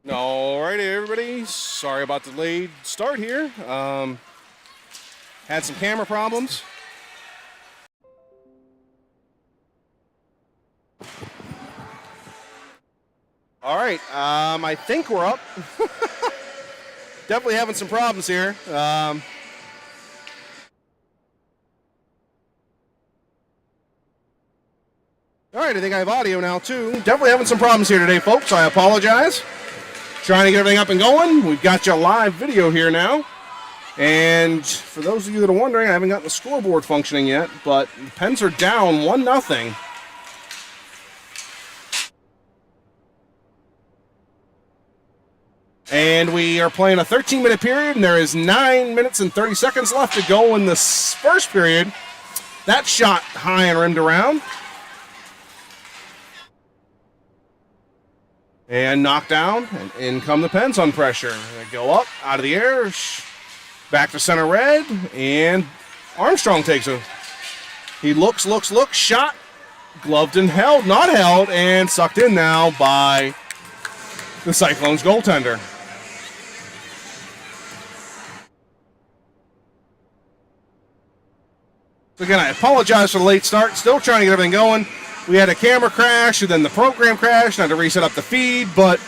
Alrighty, everybody. Sorry about the delayed start here. Had some camera problems. All right, I think we're up. Definitely having some problems here. All right, I think I have audio now too. Definitely having some problems here today, folks. I apologize. Trying to get everything up and going. We've got you a live video here now. And for those of you that are wondering, I haven't got the scoreboard functioning yet, but the Pens are down 1-0. And we are playing a 13-minute period, and there is 9 minutes and 30 seconds left to go in this first period. That shot high and rimmed around. And knocked down, and in come the Pens on pressure. They go up, out of the air, back to center red, and Armstrong takes it. He looks, shot, gloved and held, not held, and sucked in now by the Cyclones goaltender. So again, I apologize for the late start. Still trying to get everything going. We had a camera crash, and then the program crashed, and I had to reset up the feed, but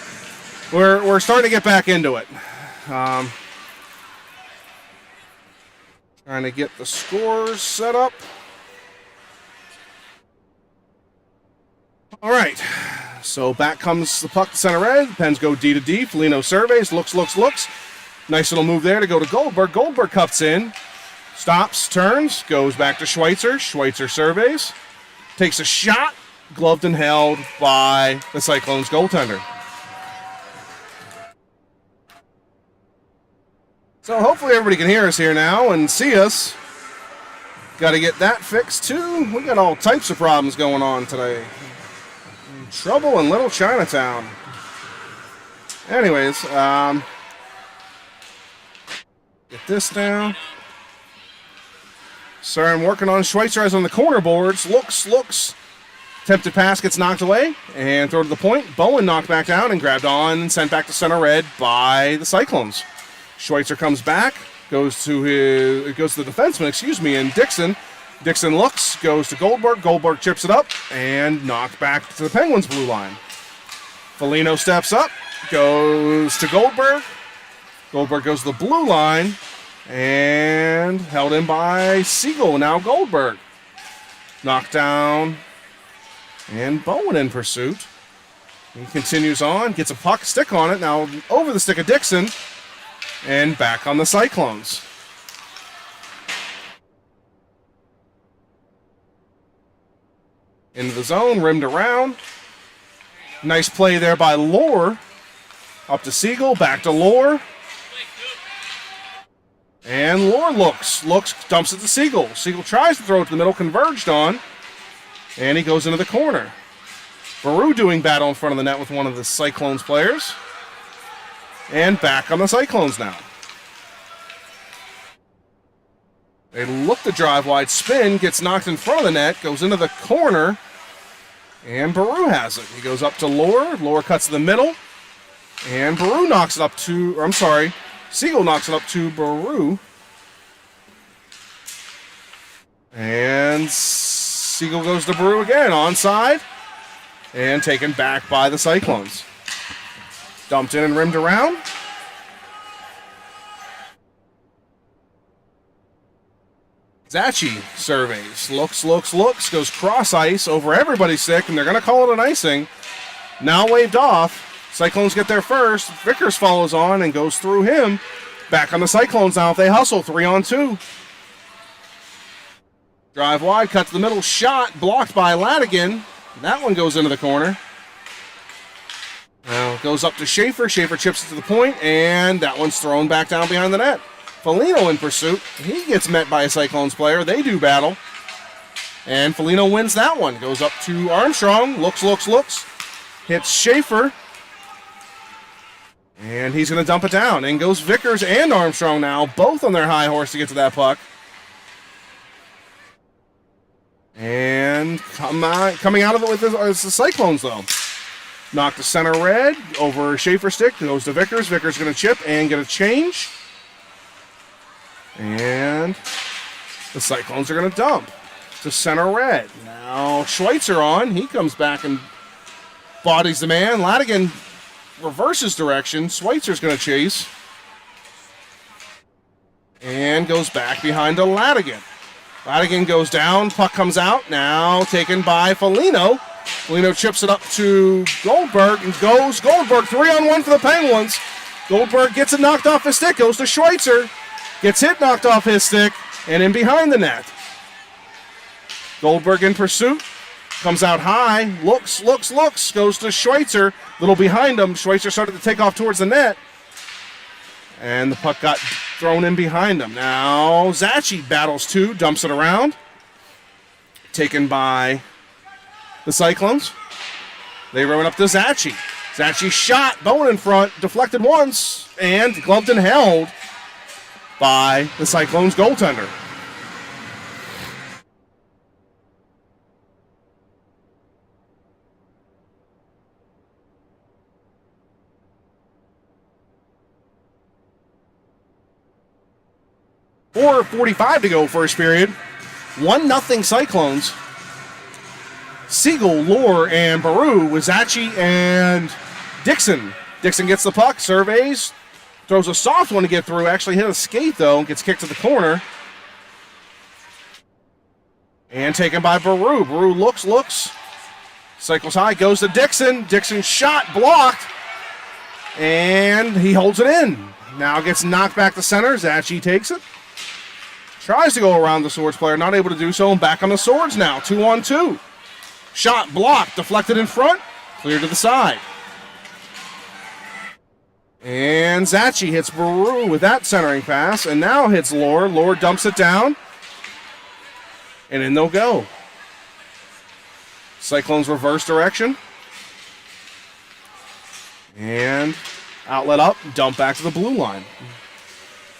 we're starting to get back into it. Trying to get the scores set up. All right, so back comes the puck to center red. Pens go D to D. Foligno surveys, looks. Nice little move there to go to Goldberg. Goldberg cuts in, stops, turns, goes back to Schweitzer. Schweitzer surveys. Takes a shot, gloved and held by the Cyclones goaltender. So hopefully everybody can hear us here now and see us. Got to get that fixed too. We got all types of problems going on today. Trouble in Little Chinatown. Anyways, get this down. Sorry, I'm working on Schweitzer as on the corner boards. Looks. Attempted pass gets knocked away and throw to the point. Bowen knocked back down and grabbed on and sent back to center red by the Cyclones. Schweitzer comes back, goes to the defenseman, and Dixon. Dixon looks, goes to Goldberg. Goldberg chips it up and knocked back to the Penguins' blue line. Foligno steps up, goes to Goldberg. Goldberg goes to the blue line. And held in by Siegel, now Goldberg. Knocked down. And Bowen in pursuit. He continues on, gets a puck, stick on it, now over the stick of Dixon. And back on the Cyclones. Into the zone, rimmed around. Nice play there by Lohr. Up to Siegel, back to Lohr. And Lohr looks, dumps it to Siegel. Siegel tries to throw it to the middle, converged on, and he goes into the corner. Baru doing battle in front of the net with one of the Cyclones players. And back on the Cyclones now. They look to drive wide, spin, gets knocked in front of the net, goes into the corner, and Baru has it. He goes up to Lohr. Lohr cuts to the middle, and Baru knocks it up to, Siegel knocks it up to Baru. And Siegel goes to Baru again, onside. And taken back by the Cyclones. Dumped in and rimmed around. Zachi surveys. Looks. Goes cross ice over everybody's stick, and they're going to call it an icing. Now waved off. Cyclones get there first. Vickers follows on and goes through him. Back on the Cyclones now if they hustle. 3-on-2. Drive wide, cut to the middle. Shot blocked by Ladigan. That one goes into the corner. Now goes up to Schaefer. Schaefer chips it to the point, and that one's thrown back down behind the net. Foligno in pursuit. He gets met by a Cyclones player. They do battle. And Foligno wins that one. Goes up to Armstrong. Looks. Hits Schaefer. And he's going to dump it down. In goes Vickers and Armstrong now, both on their high horse to get to that puck. And coming out of it with the Cyclones, though. Knock to center red, over Schaefer's stick, goes to Vickers. Vickers going to chip and get a change. And the Cyclones are going to dump to center red. Now Schweitzer on. He comes back and bodies the man. Ladigan reverses direction. Schweitzer's going to chase. And goes back behind to Ladigan. Ladigan goes down. Puck comes out. Now taken by Foligno. Foligno chips it up to Goldberg and goes. Goldberg 3-on-1 for the Penguins. Goldberg gets it knocked off his stick. Goes to Schweitzer. Gets hit knocked off his stick. And in behind the net. Goldberg in pursuit. Comes out high. Looks. Goes to Schweitzer. Little behind him. Schweitzer started to take off towards the net. And the puck got thrown in behind him. Now Zachi battles two. Dumps it around. Taken by the Cyclones. They run up to Zachi. Zachi shot. Bowen in front. Deflected once. And gloved and held by the Cyclones goaltender. .45 to go first period. 1-0 Cyclones. Siegel, Lohr, and Baru, Wazachi, and Dixon. Dixon gets the puck, surveys, throws a soft one to get through. Actually hit a skate, though, gets kicked to the corner. And taken by Baru. Baru looks. Cycles high, goes to Dixon. Dixon shot, blocked. And he holds it in. Now gets knocked back to center. Zachi takes it. Tries to go around the Swords player, not able to do so, and back on the Swords now, 2-on-2. Shot blocked, deflected in front, clear to the side. And Zachi hits Baru with that centering pass, and now hits Lohr. Lohr dumps it down, and in they'll go. Cyclones reverse direction. And outlet up, dump back to the blue line.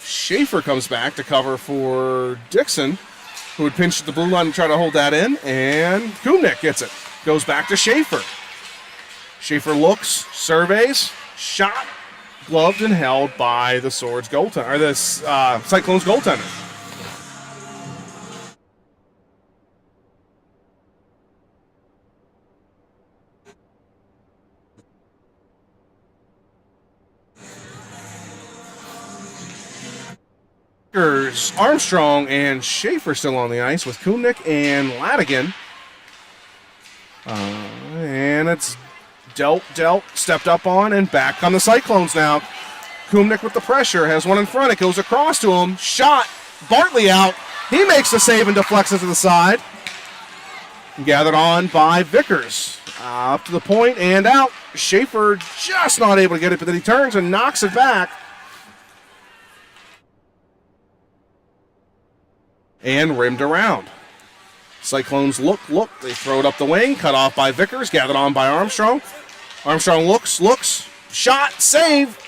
Schaefer comes back to cover for Dixon, who would pinch the blue line and try to hold that in, and Kumnik gets it. Goes back to Schaefer. Schaefer looks, surveys, shot, gloved and held by the Swords goaltender, or the Cyclones goaltender. Armstrong and Schaefer still on the ice with Kumnik and Ladigan. And it's dealt, stepped up on, and back on the Cyclones now. Kumnik with the pressure, has one in front. It goes across to him. Shot. Bartley out. He makes the save and deflects it to the side. Gathered on by Vickers. Up to the point and out. Schaefer just not able to get it, but then he turns and knocks it back. And rimmed around. Cyclones look. They throw it up the wing. Cut off by Vickers. Gathered on by Armstrong. Armstrong looks. Shot. Save.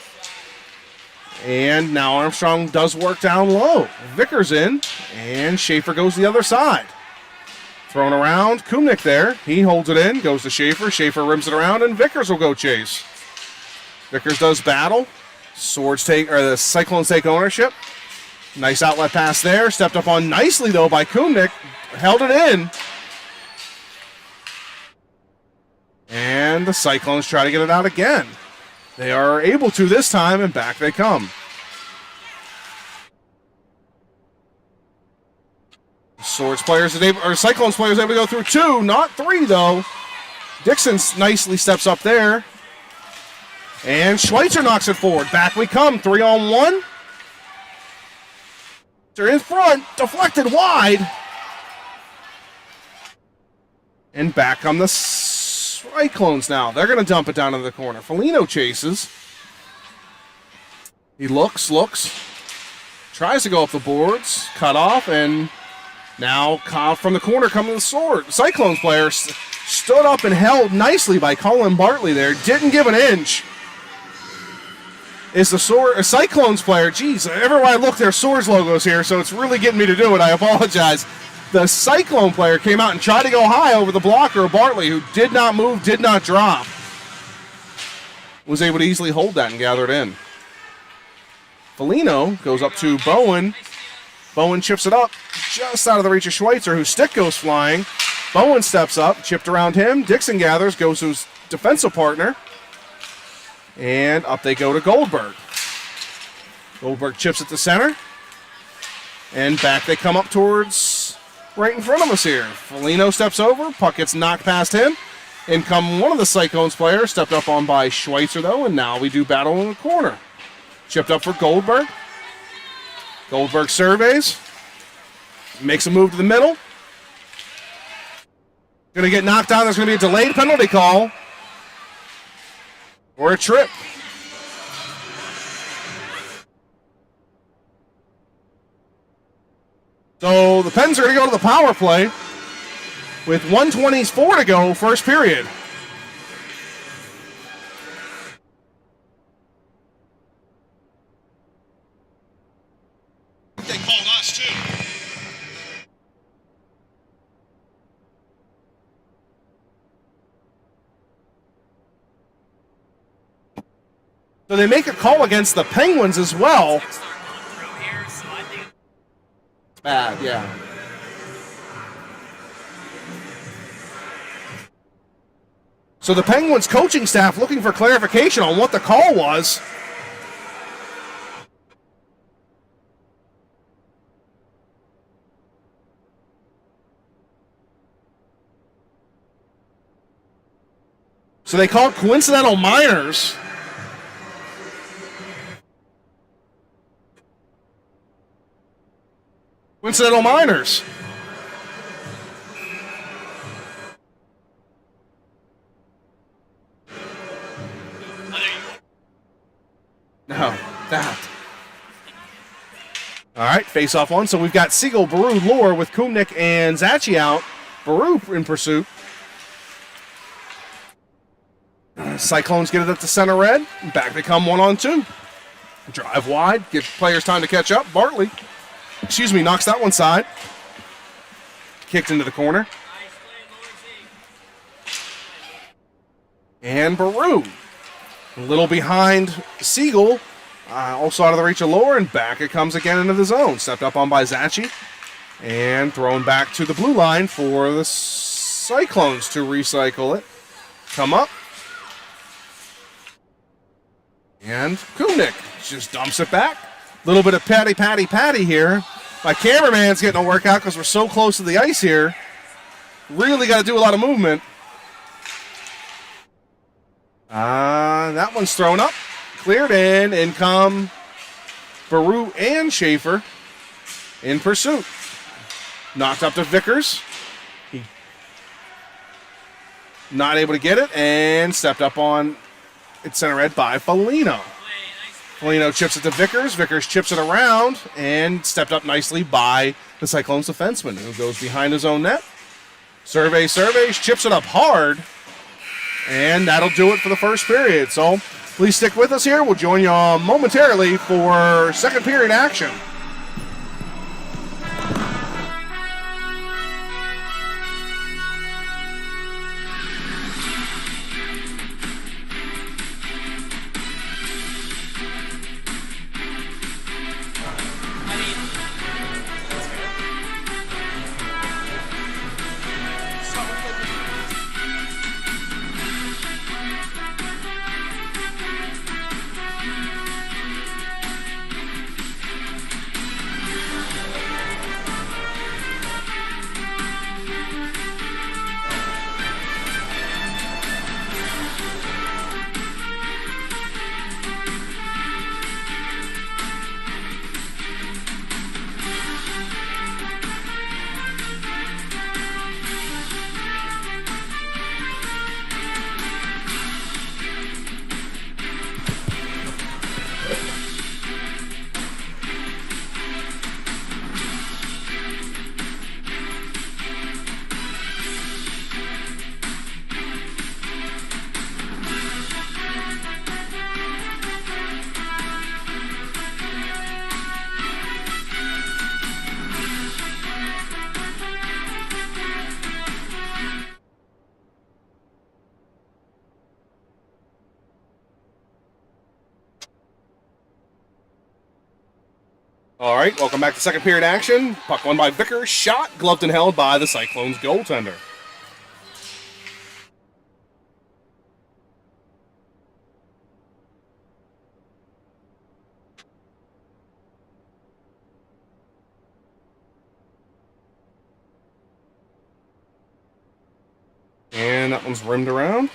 And now Armstrong does work down low. Vickers in. And Schaefer goes the other side. Thrown around. Kumnik there. He holds it in. Goes to Schaefer. Schaefer rims it around. And Vickers will go chase. Vickers does battle. The Cyclones take ownership. Nice outlet pass there. Stepped up on nicely, though, by Kumnik. Held it in. And the Cyclones try to get it out again. They are able to this time, and back they come. Cyclones players able to go through two, not three, though. Dixon nicely steps up there. And Schweitzer knocks it forward. Back we come, 3-on-1. They're in front, deflected wide. And back on the Cyclones now. They're going to dump it down into the corner. Foligno chases. He looks. Tries to go up the boards. Cut off, and now from the corner coming to the Sword. Cyclones player stood up and held nicely by Colin Bartley there. Didn't give an inch. Is the Cyclones player. Geez, everywhere I look, there's Swords logos here, so it's really getting me to do it. I apologize. The Cyclone player came out and tried to go high over the blocker of Bartley, who did not move, did not drop. was able to easily hold that and gather it in. Foligno goes up to Bowen. Bowen chips it up just out of the reach of Schweitzer, whose stick goes flying. Bowen steps up, chipped around him. Dixon gathers, goes to his defensive partner. And up they go to Goldberg. Goldberg chips at the center. And back they come up towards right in front of us here. Foligno steps over, puck gets knocked past him. In come one of the Cyclones players, stepped up on by Schweitzer though, and now we do battle in the corner. Chipped up for Goldberg. Goldberg surveys. Makes a move to the middle. Going to get knocked down. There's going to be a delayed penalty call. Or a trip. So the Pens are going to go to the power play with 1:24 to go, first period. They called us too. So they make a call against the Penguins as well. Bad, yeah. So the Penguins coaching staff looking for clarification on what the call was. So they called coincidental minors. Coincidental minors. No, that. All right, face-off one. So we've got Siegel, Baru, Lohr with Kumnik and Zachi out. Baru in pursuit. Cyclones get it up to center red. Back they come 1-on-2. Drive wide, give players time to catch up. Bartley, knocks that one side. Kicked into the corner. And Baru, a little behind Siegel, also out of the reach of Lohr, and back it comes again into the zone. Stepped up on by Zachi, and thrown back to the blue line for the Cyclones to recycle it. Come up. And Kumnik just dumps it back. A little bit of patty here. My cameraman's getting a workout because we're so close to the ice here. Really got to do a lot of movement. That one's thrown up. Cleared in come Baru and Schaefer in pursuit. Knocked up to Vickers. He not able to get it, and stepped up on it's center red by Foligno. Foligno chips it to Vickers. Vickers chips it around and stepped up nicely by the Cyclones defenseman, who goes behind his own net. Surveys, chips it up hard, and that'll do it for the first period. So please stick with us here. We'll join you momentarily for second period action. All right, welcome back to second period action. Puck won by Vickers, shot, gloved and held by the Cyclones goaltender. And that one's rimmed around.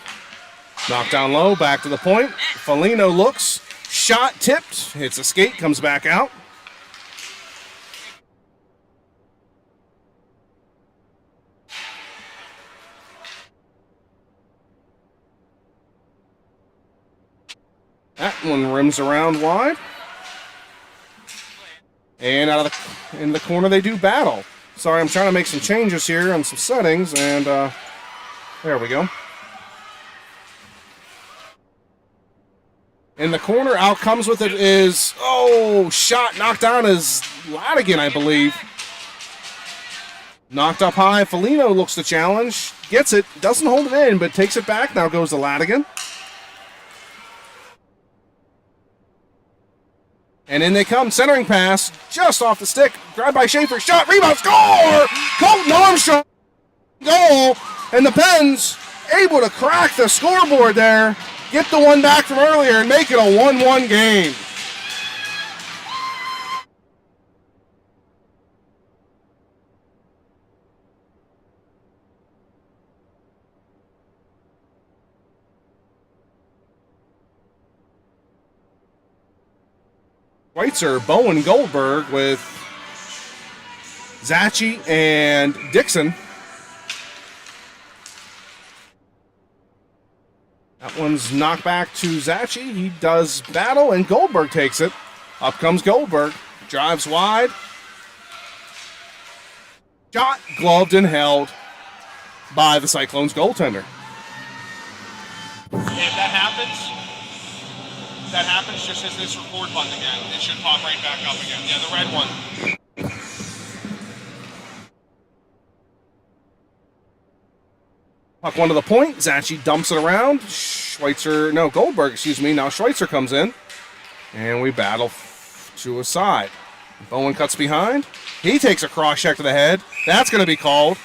Knocked down low, back to the point. Foligno looks, shot tipped, hits a skate, comes back out. That one rims around wide. And out of in the corner they do battle. Sorry, I'm trying to make some changes here on some settings, and there we go. In the corner, out comes with it is, shot knocked down is Ladigan, I believe. Knocked up high, Foligno looks to challenge, gets it, doesn't hold it in, but takes it back, now goes to Ladigan. And in they come, centering pass, just off the stick, grabbed by Schaefer, shot, rebound, score! Colton Armstrong, goal, and the Pens able to crack the scoreboard there, get the one back from earlier, and make it a 1-1 game. Schweitzer, Bowen, Goldberg with Zachi and Dixon. That one's knocked back to Zachi. He does battle, and Goldberg takes it. Up comes Goldberg. Drives wide. Shot, gloved, and held by the Cyclones goaltender. If that happens, just hit this record button again. It should pop right back up again. Yeah, the red one. Puck one to the point. Zachi dumps it around. Goldberg, Now Schweitzer comes in. And we battle to a side. Bowen cuts behind. He takes a cross check to the head. That's going to be called.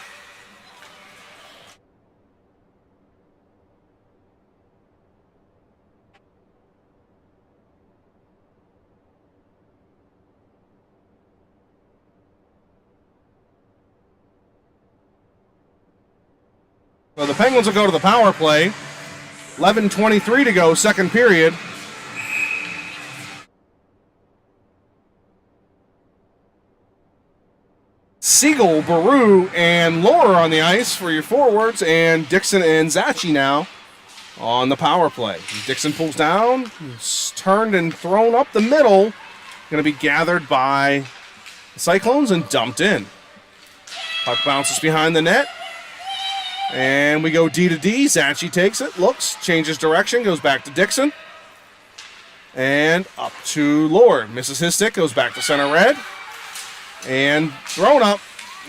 So the Penguins will go to the power play. 11:23 to go, second period. Siegel, Baru, and Lohr on the ice for your forwards, and Dixon and Zachi now on the power play. Dixon pulls down, turned and thrown up the middle. Going to be gathered by the Cyclones and dumped in. Puck bounces behind the net. And we go D to D. Zachi takes it, looks, changes direction, goes back to Dixon. And up to Lohr. Misses his stick, goes back to center red. And thrown up,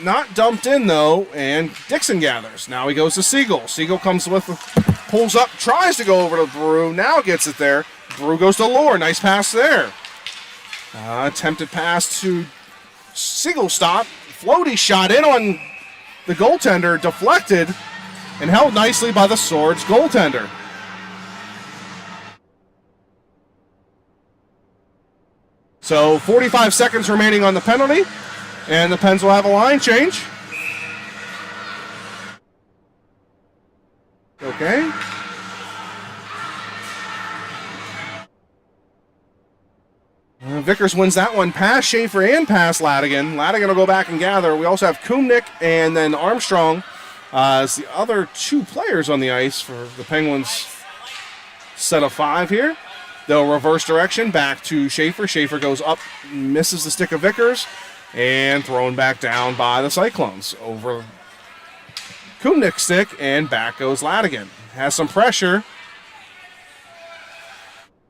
not dumped in though, and Dixon gathers. Now he goes to Siegel. Siegel comes with, pulls up, tries to go over to Baru, now gets it there. Baru goes to Lohr, nice pass there. Attempted pass to Siegel, stop. Floaty shot in on the goaltender, deflected, and held nicely by the Swords goaltender. So 45 seconds remaining on the penalty, and the Pens will have a line change. Okay. Vickers wins that one past Schaefer and past Ladigan. Ladigan will go back and gather. We also have Kumnick and then Armstrong as the other two players on the ice for the Penguins set of five here. They'll reverse direction back to Schaefer. Schaefer goes up, misses the stick of Vickers, and thrown back down by the Cyclones. Over Kumnick's stick, and back goes Ladigan. Has some pressure,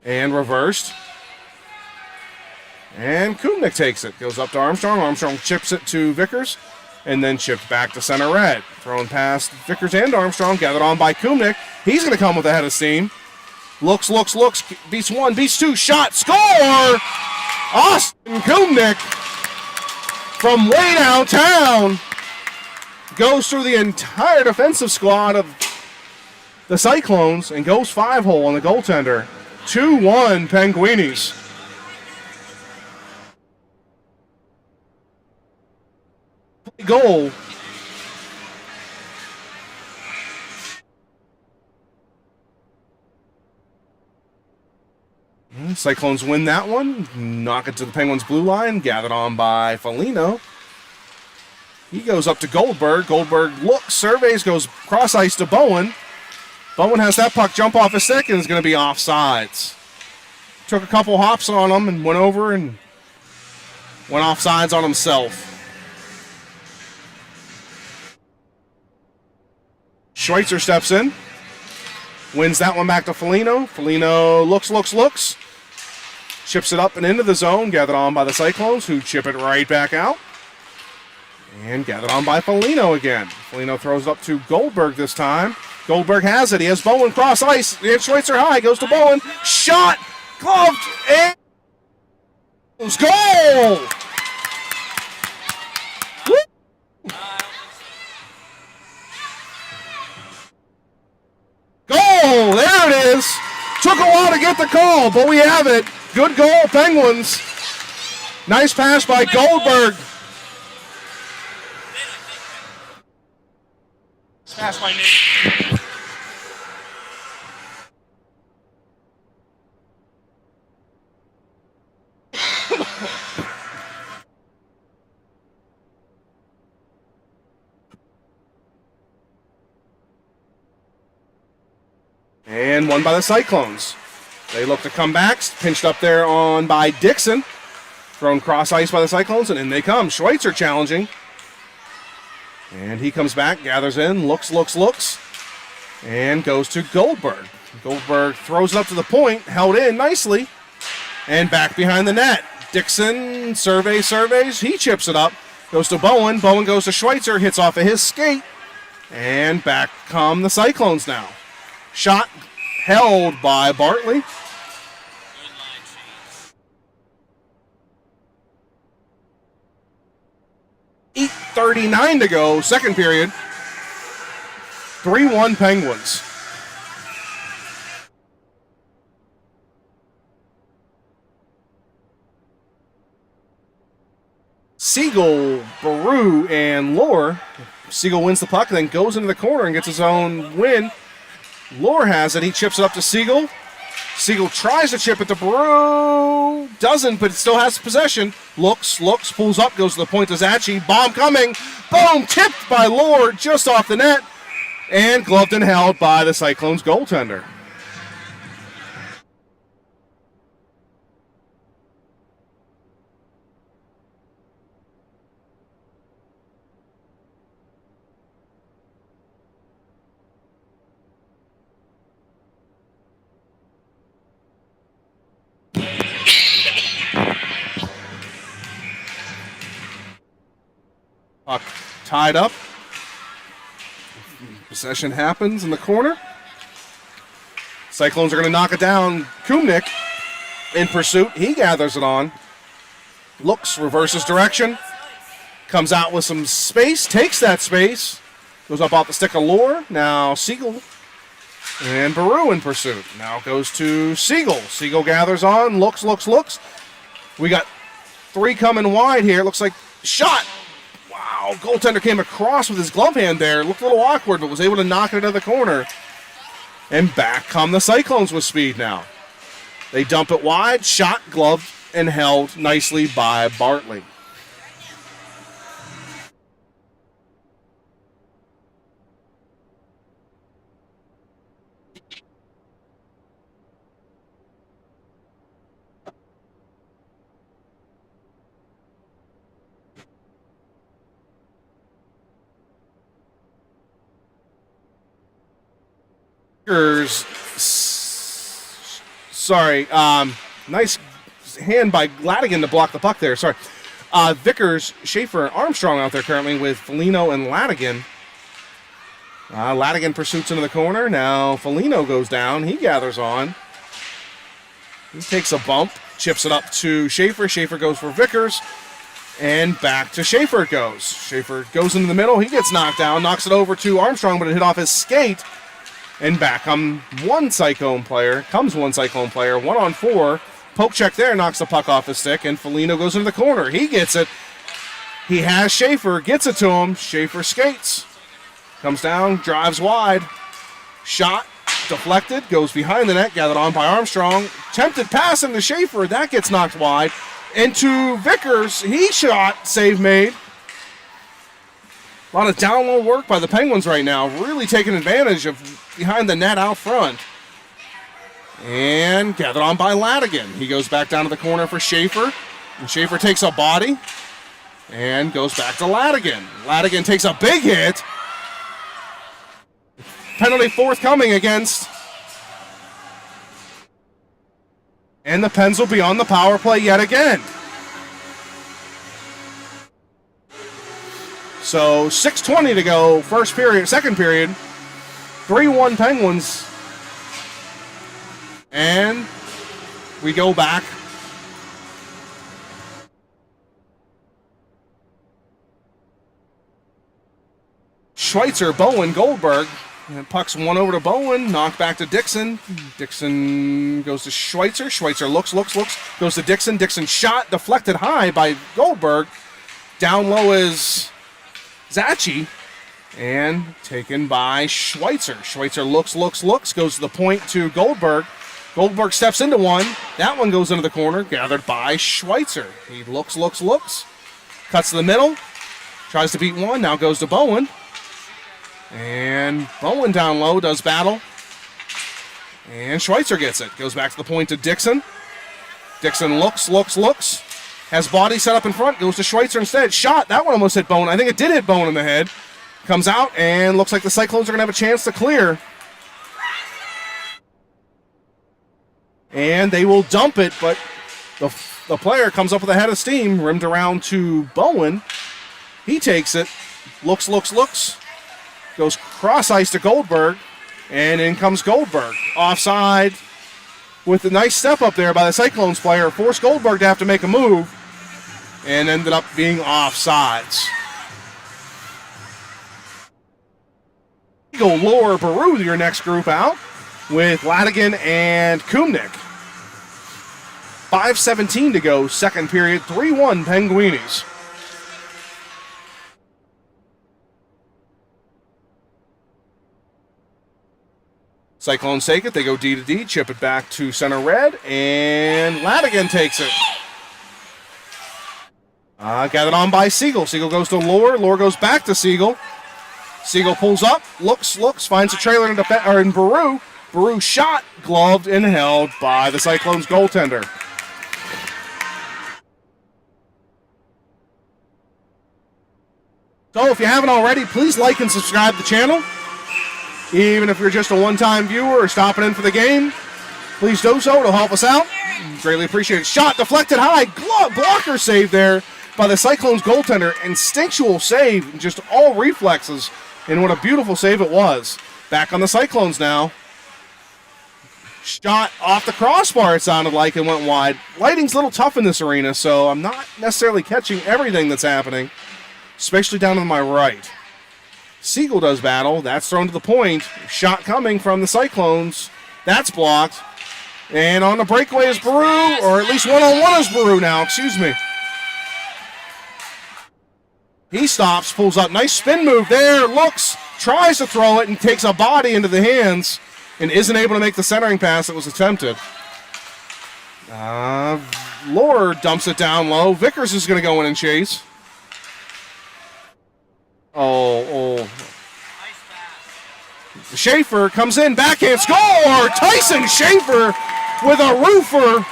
and reversed. And Kumnick takes it. Goes up to Armstrong. Armstrong chips it to Vickers. And then chipped back to center red. Thrown past Vickers and Armstrong. Gathered on by Kumnick. He's going to come with a head of steam. Looks. Beats one, beats two. Shot. Score! Austin Kumnick from way downtown. Goes through the entire defensive squad of the Cyclones and goes 5-hole on the goaltender. 2-1 Penguinis. Goal. Cyclones win that one. Knock it to the Penguins' blue line. Gathered on by Foligno. He goes up to Goldberg. Goldberg looks, surveys, goes cross ice to Bowen. Bowen has that puck jump off his stick and is going to be offsides. Took a couple hops on him and went over and went offsides on himself. Schweitzer steps in. Wins that one back to Foligno. Foligno looks. Chips it up and into the zone. Gathered on by the Cyclones, who chip it right back out. And gathered on by Foligno again. Foligno throws it up to Goldberg this time. Goldberg has it. He has Bowen cross ice. And Schweitzer high. Goes to Bowen. Shot. Gloved. And goal. Goal. There it is. Took a while to get the call, but we have it. Good goal, Penguins. Nice pass by Goldberg. Pass by Nate. And won by the Cyclones. They look to come back. Pinched up there on by Dixon. Thrown cross ice by the Cyclones, and in they come. Schweitzer challenging. And he comes back, gathers in, looks, and goes to Goldberg. Goldberg throws it up to the point, held in nicely, and back behind the net. Dixon surveys, he chips it up, goes to Bowen. Bowen goes to Schweitzer, hits off of his skate, and back come the Cyclones now. Shot held by Bartley. 8:39 to go, second period. 3-1 Penguins. Siegel, Baru, and Lohr. Siegel wins the puck, then goes into the corner and gets his own win. Lohr has it. He chips it up to Siegel. Siegel tries to chip it to Baru. Doesn't, but still has possession. Looks, pulls up, goes to the point to Zachi. Bomb coming. Boom! Tipped by Lohr just off the net. And gloved and held by the Cyclones goaltender. Puck tied up. Possession happens in the corner. Cyclones are going to knock it down. Kumnik in pursuit. He gathers it on. Looks, reverses direction. Comes out with some space. Takes that space. Goes up off the stick of Lohr. Now Siegel and Baru in pursuit. Now goes to Siegel. Siegel gathers on. Looks. We got three coming wide here. It looks like shot. Wow, goaltender came across with his glove hand there. Looked a little awkward, but was able to knock it into the corner. And back come the Cyclones with speed now. They dump it wide, shot, gloved, and held nicely by Bartley. Nice hand by Ladigan to block the puck there. Sorry. Vickers, Schaefer, and Armstrong out there currently with Foligno and Ladigan. Ladigan pursuits into the corner. Now Foligno goes down. He gathers on. He takes a bump, chips it up to Schaefer. Schaefer goes for Vickers. And back to Schaefer it goes. Schaefer goes into the middle. He gets knocked down, knocks it over to Armstrong, but it hit off his skate. And back comes one Cyclone player. 1-on-4. Poke check there, knocks the puck off his stick, and Foligno goes into the corner. He gets it. He has Schaefer, gets it to him. Schaefer skates. Comes down, drives wide. Shot, deflected, goes behind the net, gathered on by Armstrong. Tempted pass into Schaefer, that gets knocked wide. Into Vickers, he shot, save made. A lot of down low work by the Penguins right now, really taking advantage of behind the net out front. And gathered on by Ladigan. He goes back down to the corner for Schaefer. And Schaefer takes a body and goes back to Ladigan. Ladigan takes a big hit. Penalty forthcoming against. And the Pens will be on the power play yet again. So 6:20 to go, second period. 3-1 Penguins. And we go back. Schweitzer, Bowen, Goldberg. And puck's one over to Bowen, knocked back to Dixon. Dixon goes to Schweitzer. Schweitzer looks, goes to Dixon. Dixon shot, deflected high by Goldberg. Down low is Zachi. And taken by Schweitzer. Schweitzer looks, goes to the point to Goldberg. Goldberg steps into one. That one goes into the corner, gathered by Schweitzer. He looks, cuts to the middle, tries to beat one, now goes to Bowen. And Bowen down low, does battle. And Schweitzer gets it. Goes back to the point to Dixon. Dixon looks, has body set up in front, goes to Schweitzer instead. Shot, that one almost hit Bowen. I think it did hit Bowen in the head. Comes out, and looks like the Cyclones are going to have a chance to clear. And they will dump it, but the player comes up with a head of steam, rimmed around to Bowen. He takes it, looks, goes cross-ice to Goldberg, and in comes Goldberg. Offside with a nice step up there by the Cyclones player, forced Goldberg to have to make a move, and ended up being offsides. Go Laura Baru, your next group out, with Ladigan and Kumnik. 5:17 to go, second period, 3-1 Penguinis. Cyclones take it, they go D to D, chip it back to center red, and Ladigan takes it. Gathered on by Siegel. Siegel goes to Lore, Lore goes back to Siegel. Siegel pulls up, looks, finds a trailer in Baru. Baru shot, gloved, and held by the Cyclones goaltender. So if you haven't already, please like and subscribe to the channel. Even if you're just a one-time viewer or stopping in for the game, please do so. It'll help us out. Greatly appreciate it. Shot deflected high. Blocker save there by the Cyclones goaltender. Instinctual save, just all reflexes. And what a beautiful save it was. Back on the Cyclones now. Shot off the crossbar, it sounded like, and went wide. Lighting's a little tough in this arena, so I'm not necessarily catching everything that's happening, especially down to my right. Siegel does battle. That's thrown to the point. Shot coming from the Cyclones. That's blocked. And on the breakaway is Baru, or at least one-on-one is Baru now, excuse me. He stops, pulls up. Nice spin move there. Looks, tries to throw it, and takes a body into the hands and isn't able to make the centering pass that was attempted. Lore dumps it down low. Vickers is going to go in and chase. Oh. Schaefer comes in, backhand score! Tyson Schaefer with a roofer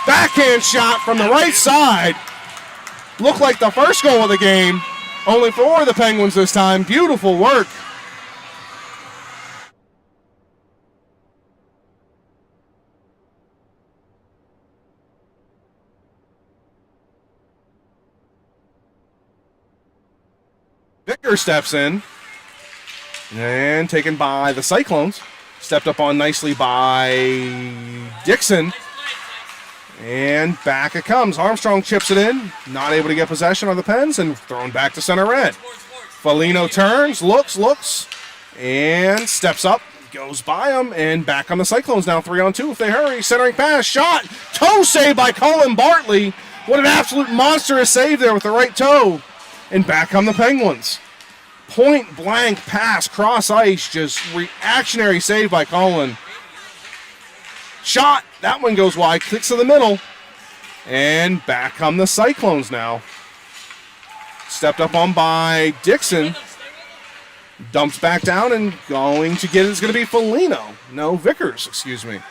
backhand shot from the right side. Looked like the first goal of the game, only for the Penguins this time. Beautiful work. Vickers steps in, and taken by the Cyclones. Stepped up on nicely by Dixon. And back it comes. Armstrong chips it in. Not able to get possession on the Pens and thrown back to center red. Foligno turns, looks, and steps up. Goes by him and back on the Cyclones now 3-on-2 if they hurry. Centering pass, shot, toe save by Colin Bartley. What an absolute monstrous save there with the right toe. And back on the Penguins. Point blank pass, cross ice, just reactionary save by Colin. Shot, that one goes wide, kicks to the middle. And back come the Cyclones now. Stepped up on by Dixon. Dumps back down and going to get it is going to be Foligno. No, Vickers, excuse me.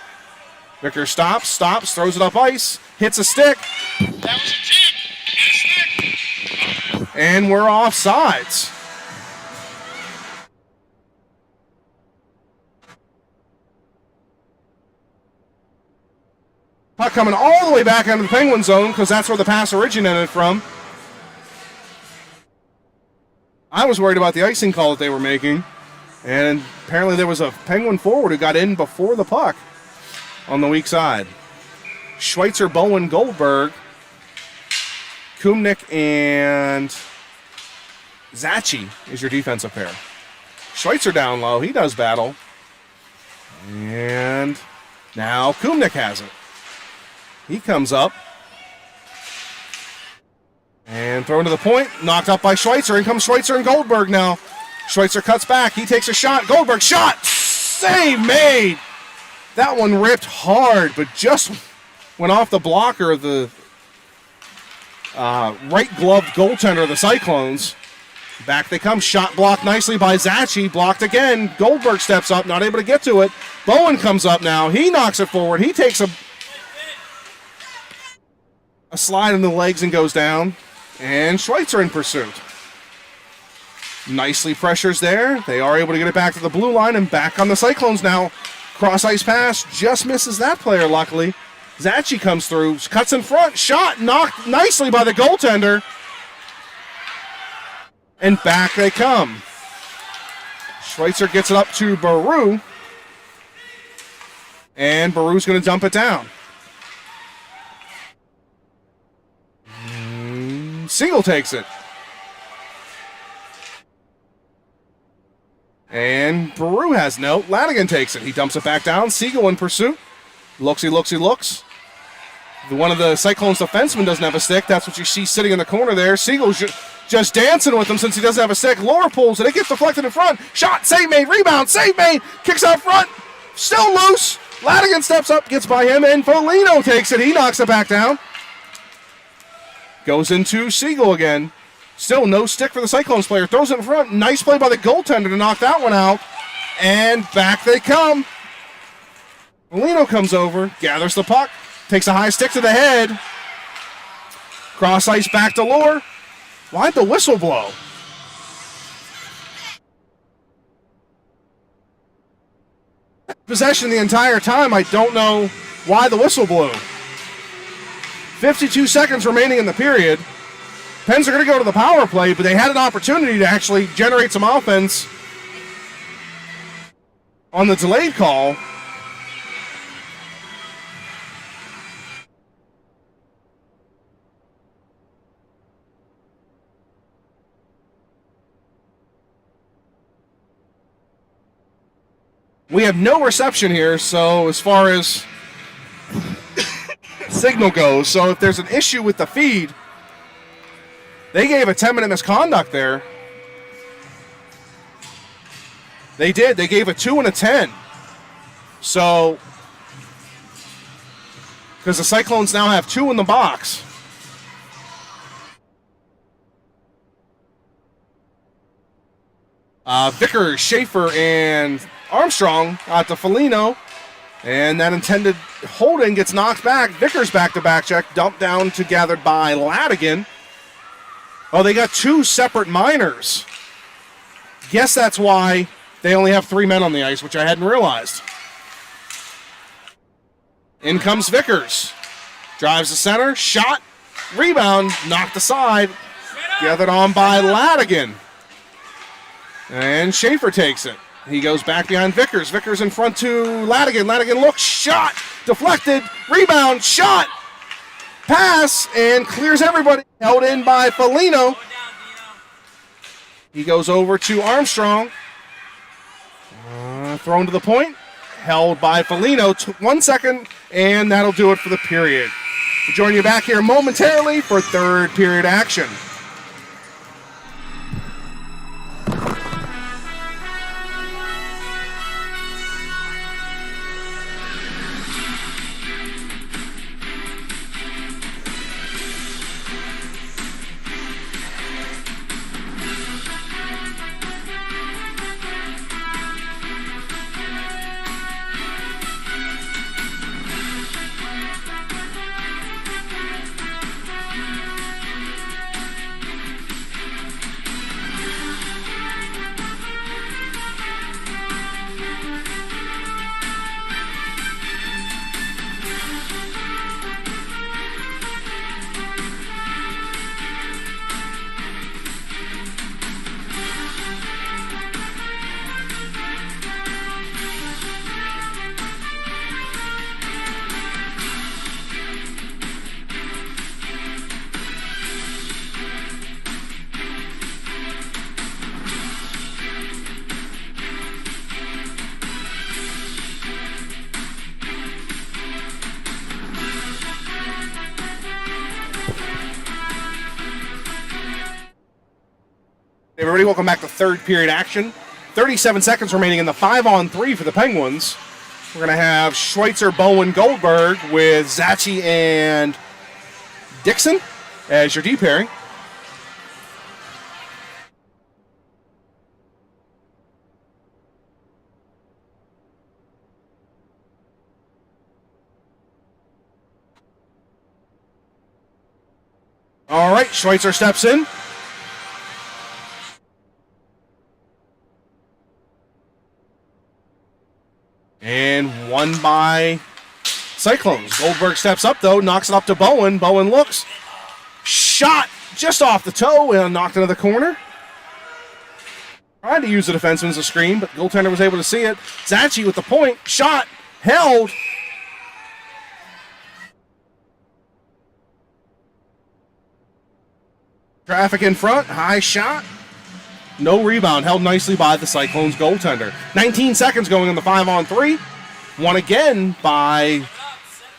Vickers stops, throws it up ice, hits a stick. That was a tip. Hit a stick. And we're offsides. Puck coming all the way back into the Penguin zone because that's where the pass originated from. I was worried about the icing call that they were making. And apparently there was a Penguin forward who got in before the puck on the weak side. Schweitzer, Bowen, Goldberg, Kumnik, and Zachi is your defensive pair. Schweitzer down low. He does battle. And now Kumnik has it. He comes up. And thrown to the point. Knocked up by Schweitzer. In comes Schweitzer and Goldberg now. Schweitzer cuts back. He takes a shot. Goldberg shot. Save made. That one ripped hard, but just went off the blocker of the right-gloved goaltender of the Cyclones. Back they come. Shot blocked nicely by Zachi. Blocked again. Goldberg steps up. Not able to get to it. Bowen comes up now. He knocks it forward. He takes a slide in the legs and goes down. And Schweitzer in pursuit. Nicely pressures there. They are able to get it back to the blue line and back on the Cyclones now. Cross ice pass. Just misses that player, luckily. Zachi comes through. Cuts in front. Shot knocked nicely by the goaltender. And back they come. Schweitzer gets it up to Baru. And Baru's going to dump it down. Siegel takes it. And Baru has no. Lanigan takes it. He dumps it back down. Siegel in pursuit. Looks. One of the Cyclones defensemen doesn't have a stick. That's what you see sitting in the corner there. Siegel's just dancing with him since he doesn't have a stick. Lower pulls it. It gets deflected in front. Shot. Save made. Rebound. Save made. Kicks out front. Still loose. Lanigan steps up. Gets by him. And Foligno takes it. He knocks it back down. Goes into Siegel again. Still no stick for the Cyclones player. Throws it in front. Nice play by the goaltender to knock that one out. And back they come. Foligno comes over. Gathers the puck. Takes a high stick to the head. Cross ice back to Lohr. Why'd the whistle blow? Possession the entire time. I don't know why the whistle blew. 52 seconds remaining in the period. Pens are going to go to the power play, but they had an opportunity to actually generate some offense on the delayed call. We have no reception here, so as far as signal goes, so if there's an issue with the feed, they gave a 10-minute misconduct there. They did. They gave a 2 and a 10. So, because the Cyclones now have 2 in the box. Vickers, Schaefer, and Armstrong out to Foligno. And that intended holding gets knocked back. Vickers back-to-back check. Dumped down to gathered by Ladigan. Oh, they got 2 separate minors. Guess that's why they only have 3 men on the ice, which I hadn't realized. In comes Vickers. Drives the center. Shot. Rebound. Knocked aside. Gathered on by Ladigan. And Schaefer takes it. He goes back behind Vickers. Vickers in front to Ladigan. Ladigan looks. Shot. Deflected. Rebound. Shot. pass and clears everybody. Held in by Foligno. He goes over to Armstrong. Thrown to the point. Held by Foligno. 1 second, and that'll do it for the period. We'll join you back here momentarily for third period action. Hey everybody, welcome back to third period action. 37 seconds remaining in the 5-on-3 for the Penguins. We're going to have Schweitzer, Bowen, Goldberg with Zachi and Dixon as your D pairing. All right, Schweitzer steps in. And won by Cyclones. Goldberg steps up, though, knocks it up to Bowen. Bowen looks. Shot just off the toe and knocked into the corner. Tried to use the defenseman as a screen, but the goaltender was able to see it. Zachi with the point. Shot. Held. Traffic in front. High shot. No rebound, held nicely by the Cyclones goaltender. 19 seconds going on the 5-on-3. Won again by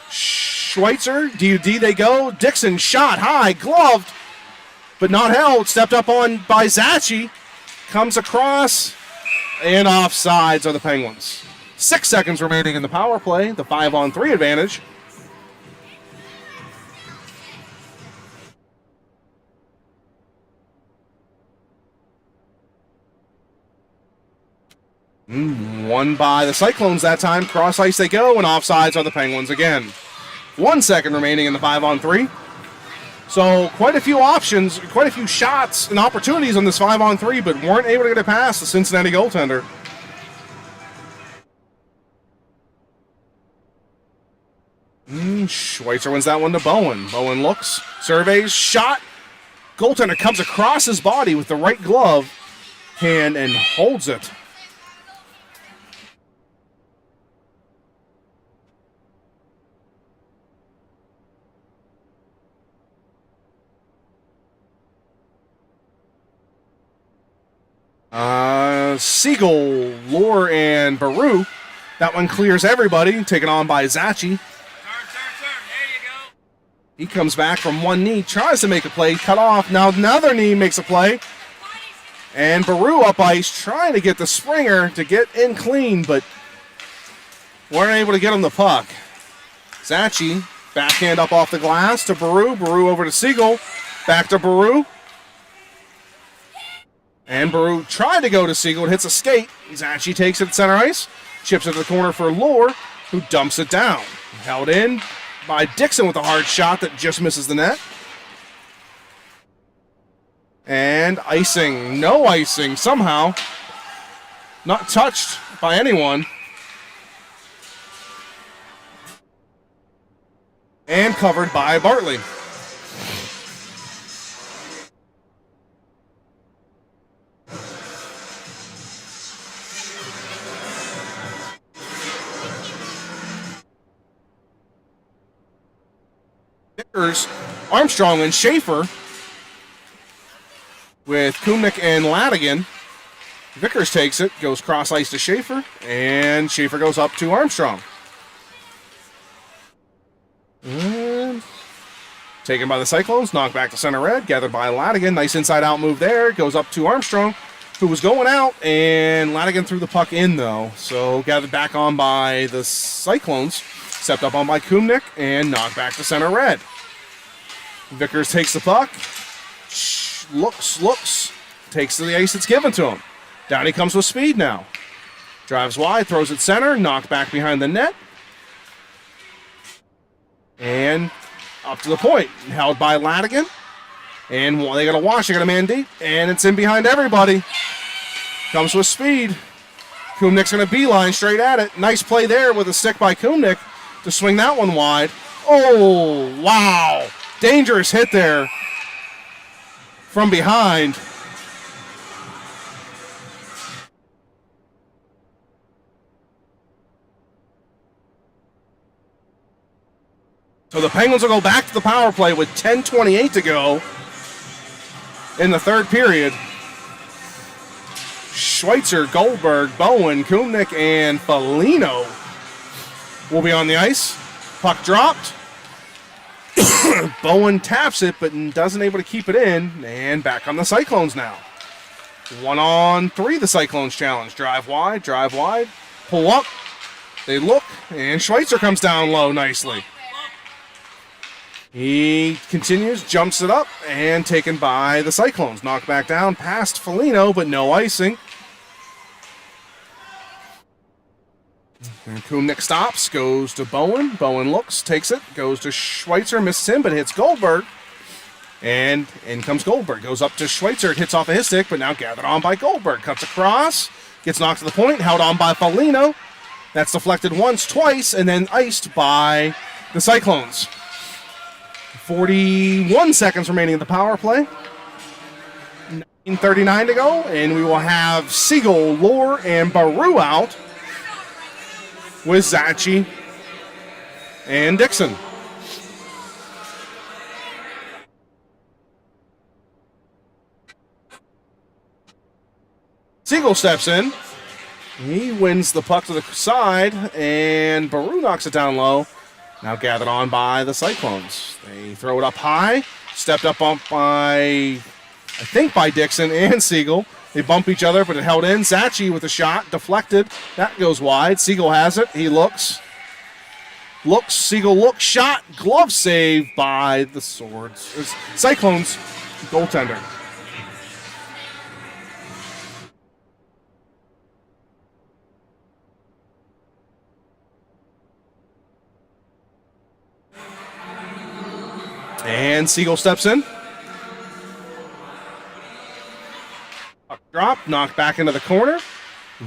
Schweitzer. D-to-D they go. Dixon shot high, gloved, but not held. Stepped up on by Zachi. Comes across, and offsides are the Penguins. 6 seconds remaining in the power play. The 5-on-3 advantage. Won by the Cyclones that time. Cross ice they go, and offsides are the Penguins again. 1 second remaining in the 5-on-3. So quite a few options, quite a few shots and opportunities on this 5-on-3, but weren't able to get it past the Cincinnati goaltender. Schweitzer wins that one to Bowen. Bowen looks, surveys, shot. Goaltender comes across his body with the right glove hand and holds it. Siegel, Lohr, and Baru. That one clears everybody, taken on by Zachi. Turn. There you go. He comes back from one knee, tries to make a play, cut off. Now another knee makes a play. And Baru up ice, trying to get the Springer to get in clean, but weren't able to get him the puck. Zachi, backhand up off the glass to Baru. Baru over to Siegel. Back to Baru. And Baru tried to go to Siegel. It hits a skate. Zachi takes it at center ice. Chips it to the corner for Lohr, who dumps it down. Held in by Dixon with a hard shot that just misses the net. And icing. No icing somehow. Not touched by anyone. And covered by Bartley. Vickers, Armstrong, and Schaefer with Kumnick and Ladigan. Vickers takes it, goes cross ice to Schaefer, and Schaefer goes up to Armstrong. And taken by the Cyclones, knocked back to center red, gathered by Ladigan. Nice inside out move there, goes up to Armstrong, who was going out, and Ladigan threw the puck in though. So gathered back on by the Cyclones, stepped up on by Kumnick, and knocked back to center red. Vickers takes the puck, looks, takes to the ice it's given to him. Down he comes with speed now. Drives wide, throws it center, knocked back behind the net. And up to the point, held by Ladigan. And they got a wash, they got a man deep, and it's in behind everybody. Comes with speed. Kumnick's going to beeline straight at it. Nice play there with a stick by Kumnick to swing that one wide. Oh, wow. Dangerous hit there from behind. So the Penguins will go back to the power play with 10:28 to go in the third period. Schweitzer, Goldberg, Bowen, Kumnick, and Foligno will be on the ice. Puck dropped. Bowen taps it, but doesn't able to keep it in. And back on the Cyclones now. 1-on-3, the Cyclones challenge. Drive wide, pull up. They look, and Schweitzer comes down low nicely. He continues, jumps it up, and taken by the Cyclones. Knocked back down past Foligno, but no icing. And Kumnick stops, goes to Bowen. Bowen looks, takes it, goes to Schweitzer, misses him, but hits Goldberg. And in comes Goldberg. Goes up to Schweitzer, it hits off of his stick, but now gathered on by Goldberg. Cuts across, gets knocked to the point, held on by Foligno. That's deflected once, twice, and then iced by the Cyclones. 41 seconds remaining in the power play. 9:39 to go, and we will have Siegel, Lohr, and Baru out with Zachi and Dixon. Siegel steps in. He wins the puck to the side, and Baru knocks it down low. Now gathered on by the Cyclones. They throw it up high. Stepped up by, I think, by Dixon and Siegel. They bump each other, but it held in. Zachi with a shot, deflected. That goes wide. Siegel has it. He looks. Siegel looks. Shot. Glove save by the Swords. Cyclones goaltender. And Siegel steps in. Puck drop, knocked back into the corner.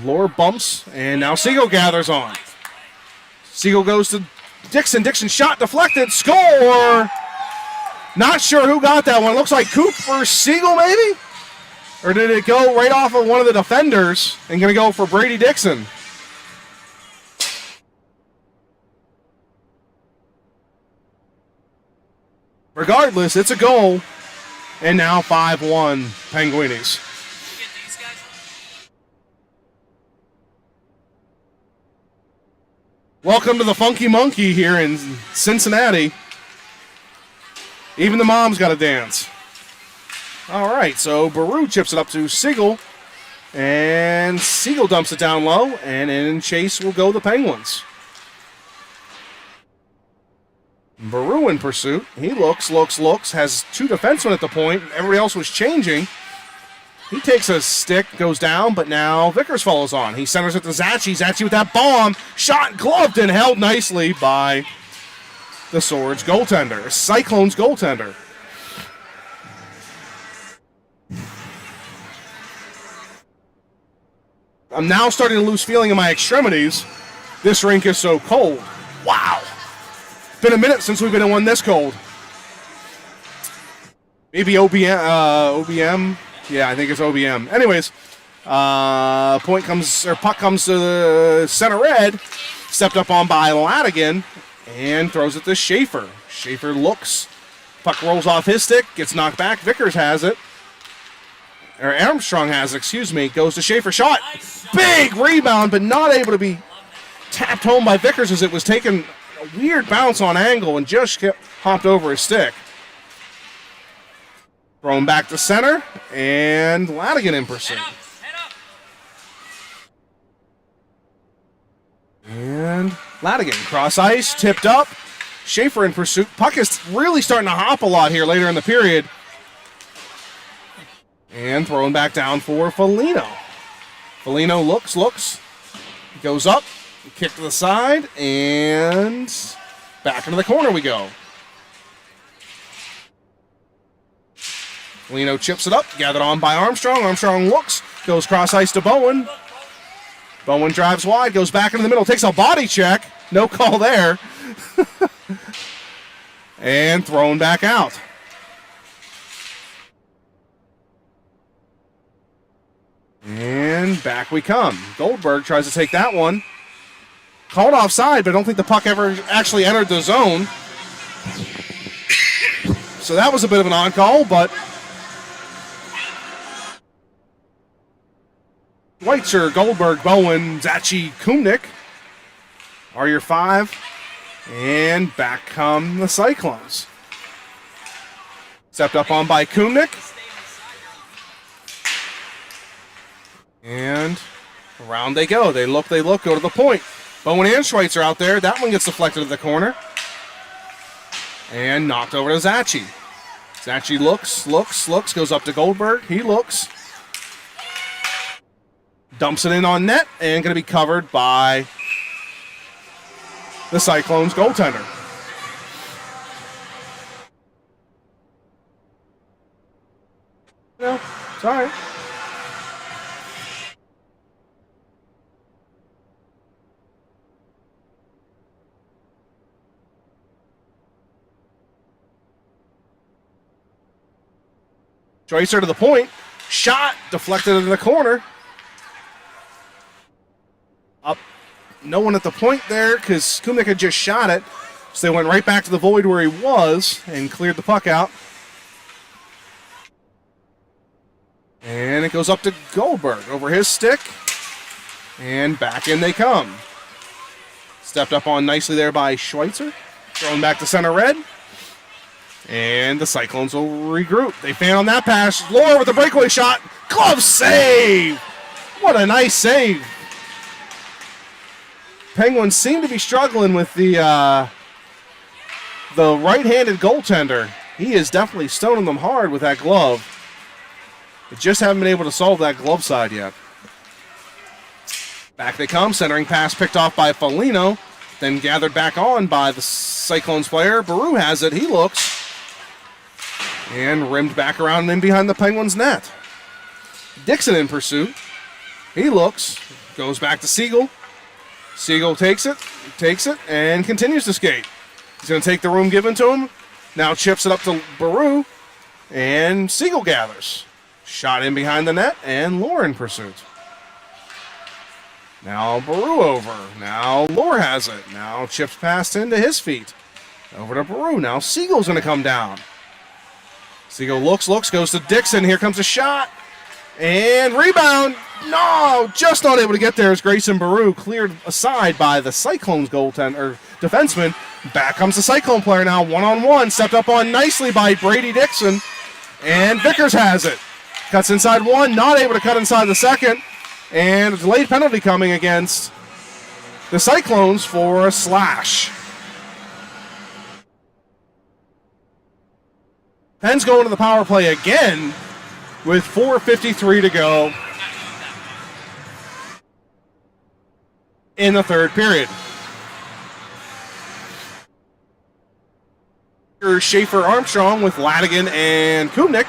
Lohr bumps, and now Siegel gathers on. Siegel goes to Dixon. Dixon shot deflected. Score! Not sure who got that one. Looks like Coop or Siegel, maybe? Or did it go right off of one of the defenders and going to go for Brady Dixon? Regardless, it's a goal. And now 5-1 Penguinis. Welcome to the Funky Monkey here in Cincinnati. Even the mom's got to dance. All right, so Baru chips it up to Siegel. And Siegel dumps it down low. And in chase will go the Penguins. Baru in pursuit. He looks, has two defensemen at the point. Everybody else was changing. He takes a stick, goes down, but now Vickers follows on. He centers it to Zachi. Zachi with that bomb. Shot, gloved, and held nicely by the Swords goaltender. Cyclones goaltender. I'm now starting to lose feeling in my extremities. This rink is so cold. Wow. Been a minute since we've been in one this cold. Maybe OBM. Yeah, I think it's OBM. Anyways, puck comes to the center red. Stepped up on by Ladigan and throws it to Schaefer. Schaefer looks, Puck rolls off his stick, gets knocked back. Vickers has it. Or Armstrong has it, excuse me. Goes to Schaefer. Shot. Big rebound, but not able to be tapped home by Vickers as it was taking a weird bounce on angle and just hopped over his stick. Thrown back to center, and Ladigan in pursuit. Head up. And Ladigan, cross ice, tipped up. Schaefer in pursuit. Puck is really starting to hop a lot here later in the period. And thrown back down for Foligno. Foligno looks, goes up, kick to the side, and back into the corner we go. Foligno chips it up, gathered on by Armstrong. Armstrong looks, goes cross ice to Bowen. Bowen drives wide, goes back into the middle, takes a body check. No call there. And thrown back out. And back we come. Goldberg tries to take that one. Called offside, but I don't think the puck ever actually entered the zone. So that was a bit of an on-call, but Schweitzer, Goldberg, Bowen, Zachi, Kumnik are your five. And back come the Cyclones. Stepped up on by Kumnik. And around they go. They look, go to the point. Bowen and Schweitzer out there. That one gets deflected to the corner. And knocked over to Zachi. Zachi looks, goes up to Goldberg. He looks. Dumps it in on net and going to be covered by the Cyclones goaltender. No, it's all right. Schweitzer to the point. Shot deflected in the corner. Up. No one at the point there because Kumnik had just shot it. So they went right back to the void where he was and cleared the puck out. And it goes up to Goldberg over his stick. And back in they come. Stepped up on nicely there by Schweitzer. Thrown back to center red. And the Cyclones will regroup. They fan on that pass. Lohr with a breakaway shot. Glove save! What a nice save. Penguins seem to be struggling with the right-handed goaltender. He is definitely stoning them hard with that glove. They just haven't been able to solve that glove side yet. Back they come. Centering pass picked off by Foligno. Then gathered back on by the Cyclones player. Baru has it. He looks. And rimmed back around and in behind the Penguins' net. Dixon in pursuit. He looks. Goes back to Siegel. Siegel takes it, and continues to skate. He's going to take the room given to him. Now chips it up to Baru, and Siegel gathers. Shot in behind the net, and Lohr in pursuit. Now Baru over. Now Lohr has it. Now chips past into his feet. Over to Baru. Now Siegel's going to come down. Siegel looks, goes to Dixon. Here comes a shot. And rebound. No, just not able to get there as Grayson Baru cleared aside by the Cyclones goaltender, defenseman. Back comes the Cyclone player now, one-on-one. Stepped up on nicely by Brady Dixon. And Vickers has it. Cuts inside one, not able to cut inside the second. And a delayed penalty coming against the Cyclones for a slash. Pens going to the power play again with 4:53 to go in the third period. Here's Schaefer Armstrong with Ladigan and Kumnik.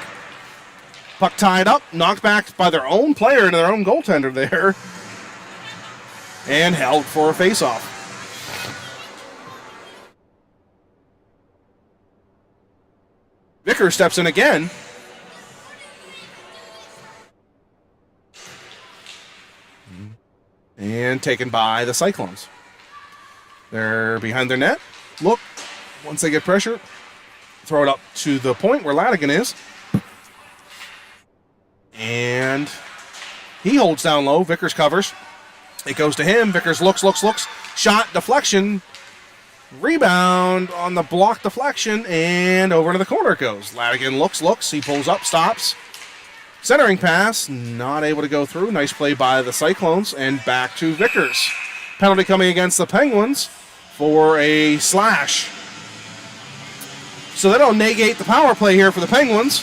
Puck tied up, knocked back by their own player and their own goaltender there. And held for a faceoff. Vickers steps in again. And taken by the Cyclones. They're behind their net. Look, once they get pressure. throw it up to the point where Ladigan is. And he holds down low. Vickers covers. It goes to him. Vickers looks. Shot, deflection. Rebound on the block deflection, and over into the corner it goes. Ladigan looks. He pulls up, stops. Centering pass, not able to go through. Nice play by the Cyclones, and back to Vickers. Penalty coming against the Penguins for a slash. So that'll negate the power play here for the Penguins.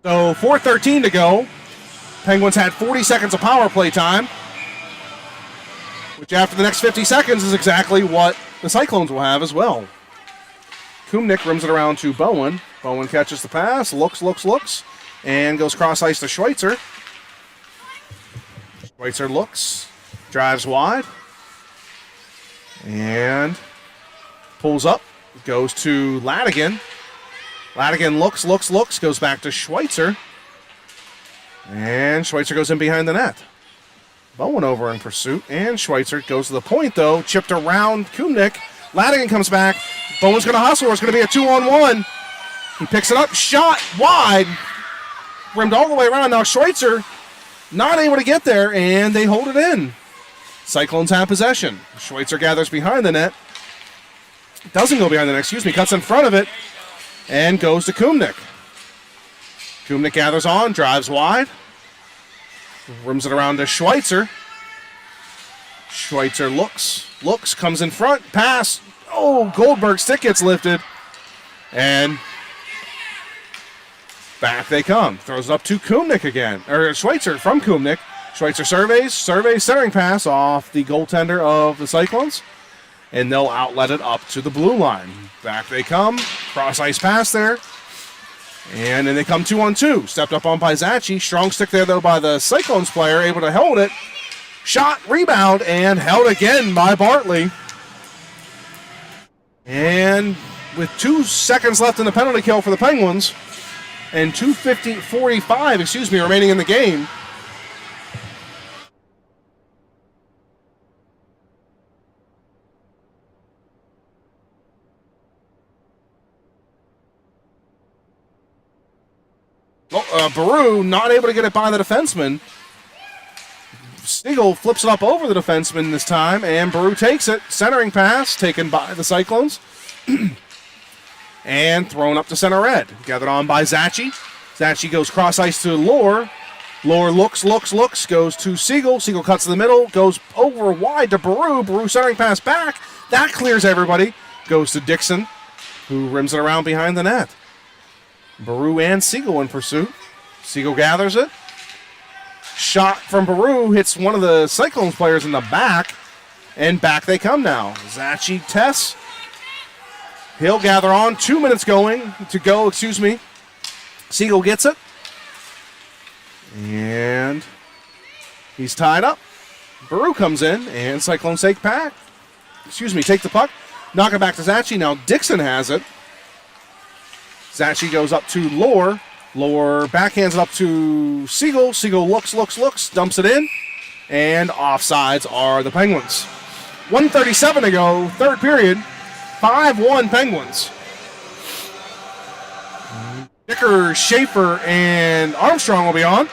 So 4:13 to go. Penguins had 40 seconds of power play time, which after the next 50 seconds is exactly what the Cyclones will have as well. Kumnick rims it around to Bowen. Bowen catches the pass, looks, and goes cross ice to Schweitzer. Schweitzer looks, drives wide, and pulls up, goes to Ladigan. Ladigan looks, goes back to Schweitzer. And Schweitzer goes in behind the net. Bowen over in pursuit, and Schweitzer goes to the point, though. Chipped around Kumnick. Ladigan comes back. Bowen's going to hustle. It's going to be a 2-on-1. He picks it up. Shot wide. Rimmed all the way around. Now Schweitzer not able to get there, and they hold it in. Cyclones have possession. Schweitzer gathers behind the net. Doesn't go behind the net, cuts in front of it. And goes to Kumnick. Kumnick gathers on, drives wide. Rims it around to Schweitzer. Schweitzer looks, comes in front, pass. Oh, Goldberg's stick gets lifted. And back they come. Throws it up to Kumnick again. Or Schweitzer from Kumnick. Schweitzer surveys, centering pass off the goaltender of the Cyclones. And they'll outlet it up to the blue line. Back they come. Cross ice pass there. And then they come 2-on-2. Stepped up on by Zachy. Strong stick there, though, by the Cyclones player. Able to hold it. Shot, rebound, and held again by Bartley. And with 2 seconds left in the penalty kill for the Penguins, and 2:45 remaining in the game, Baru not able to get it by the defenseman. Siegel flips it up over the defenseman this time, and Baru takes it. Centering pass taken by the Cyclones. And thrown up to center red. Gathered on by Zachy. Zachy goes cross ice to Lohr. Lohr looks, goes to Siegel. Siegel cuts to the middle, goes over wide to Baru. Baru centering pass back. That clears everybody. Goes to Dixon, who rims it around behind the net. Baru and Siegel in pursuit. Siegel gathers it. Shot from Baru hits one of the Cyclones players in the back. And back they come now. Zachy tests. He'll gather on. 2 minutes to go. Siegel gets it. And he's tied up. Baru comes in, and Cyclones take the puck. Knock it back to Zachy. Now Dixon has it. Zachy goes up to Lohr. Lohr backhands it up to Siegel. Siegel looks, dumps it in. And offsides are the Penguins. 1:37 to go, third period. 5-1 Penguins. Vickers, Schaefer, and Armstrong will be on.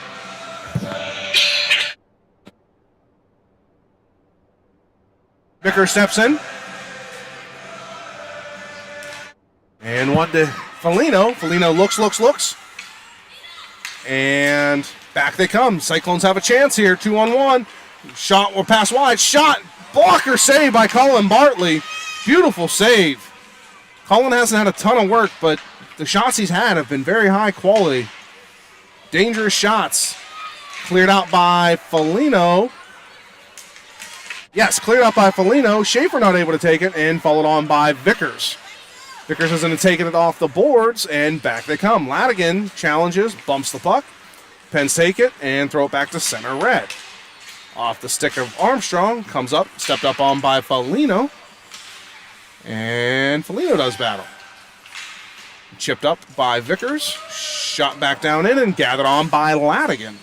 Vickers steps in. And one to Foligno. Foligno looks. And back they come. Cyclones have a chance here. 2-on-1. Shot or pass wide. Shot. Blocker save by Colin Bartley. Beautiful save. Colin hasn't had a ton of work, but the shots he's had have been very high quality. Dangerous shots. Cleared out by Foligno. Yes, cleared out by Foligno. Schaefer not able to take it, and followed on by Vickers. Vickers isn't taking it off the boards, and back they come. Ladigan challenges, bumps the puck. Pens take it, and throw it back to center red. Off the stick of Armstrong, comes up, stepped up on by Foligno. And Foligno does battle. Chipped up by Vickers. Shot back down in and gathered on by Ladigan.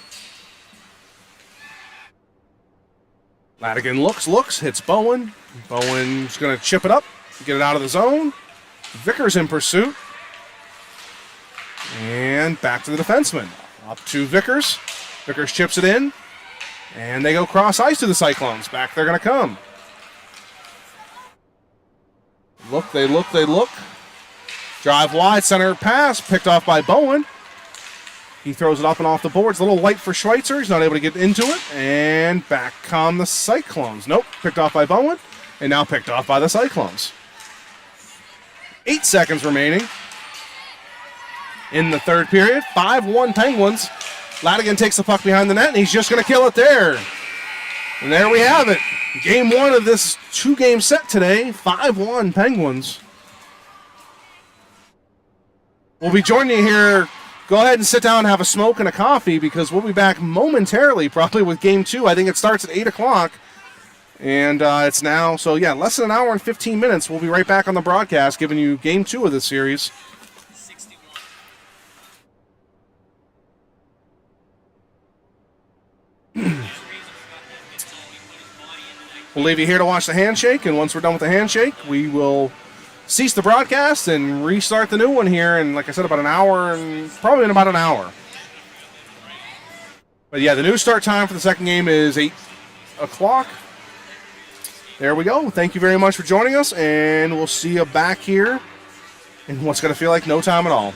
Ladigan looks, hits Bowen. Bowen's going to chip it up, get it out of the zone. Vickers in pursuit. And back to the defenseman. Up to Vickers. Vickers chips it in. And they go cross ice to the Cyclones. Back they're going to come. Look, they look. Drive wide, center pass, picked off by Bowen. He throws it up and off the boards. A little light for Schweitzer. He's not able to get into it. And back come the Cyclones. Nope, picked off by Bowen. And now picked off by the Cyclones. 8 seconds remaining in the third period. 5-1 Penguins. Ladigan takes the puck behind the net, and he's just going to kill it there. And there we have it. Game 1 of this 2-game set today. 5-1 Penguins. We'll be joining you here. Go ahead and sit down and have a smoke and a coffee because we'll be back momentarily, probably with Game 2. I think it starts at 8 o'clock. And it's now, so yeah, less than an hour and 15 minutes. We'll be right back on the broadcast giving you Game 2 of this series. 61. We'll leave you here to watch the handshake, and once we're done with the handshake, we will cease the broadcast and restart the new one here in, like I said, about an hour, and probably in about an hour. But yeah, the new start time for the second game is 8 o'clock. There we go. Thank you very much for joining us, and we'll see you back here in what's going to feel like no time at all.